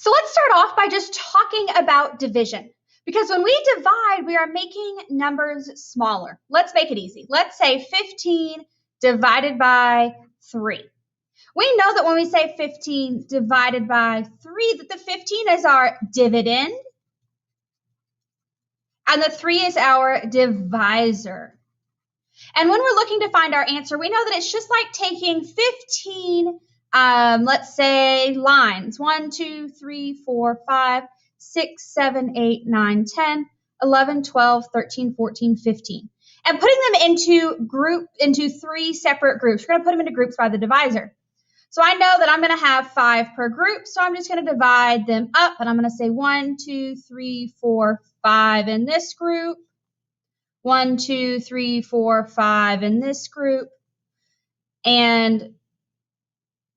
So let's start off by just talking about division. Because when we divide, we are making numbers smaller. Let's make it easy. Let's say 15 divided by 3. We know that when we say 15 divided by 3, that the 15 is our dividend, and the 3 is our divisor. And when we're looking to find our answer, we know that it's just like taking 15, let's say, lines. 1, 2, 3, 4, 5, 6, 7, 8, 9, 10, 11, 12, 13, 14, 15. And putting them into 3 separate groups. We're going to put them into groups by the divisor. So I know that I'm going to have 5 per group, so I'm just going to divide them up, and I'm going to say 1, 2, 3, 4, 5 in this group. 1, 2, 3, 4, 5 in this group, and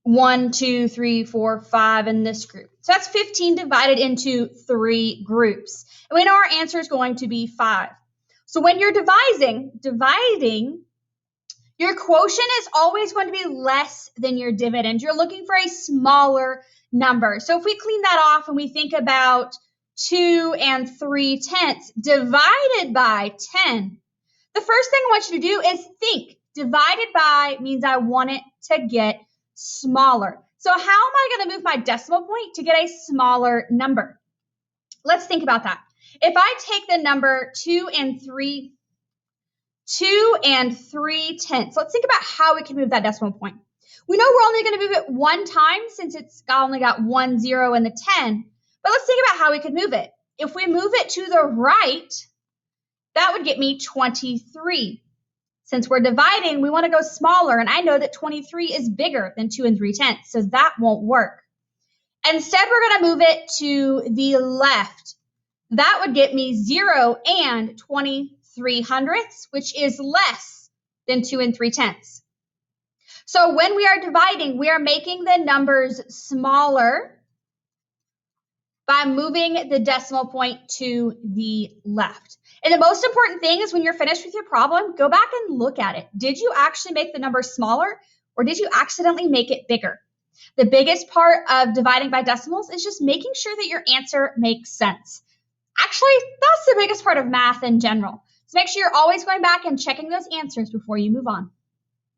1, 2, 3, 4, 5 in this group. So that's 15 divided into 3 groups. And we know our answer is going to be 5. So when you're dividing, your quotient is always going to be less than your dividend. You're looking for a smaller number. So if we clean that off and we think about 2 3/10 divided by 10, the first thing I want you to do is think. Divided by means I want it to get smaller. So how am I going to move my decimal point to get a smaller number? Let's think about that. If I take the number 2 3/10, let's think about how we can move that decimal point. We know we're only going to move it one time since it's only got 1 0 in the 10. But let's think about how we could move it. If we move it to the right, that would get me 23. Since we're dividing, we want to go smaller, and I know that 23 is bigger than 2 3/10, so that won't work. Instead, we're going to move it to the left. That would get me 0 and 23/100ths, which is less than 2 3/10. So when we are dividing, we are making the numbers smaller by moving the decimal point to the left. And the most important thing is when you're finished with your problem, go back and look at it. Did you actually make the number smaller, or did you accidentally make it bigger? The biggest part of dividing by decimals is just making sure that your answer makes sense. Actually, that's the biggest part of math in general. So make sure you're always going back and checking those answers before you move on.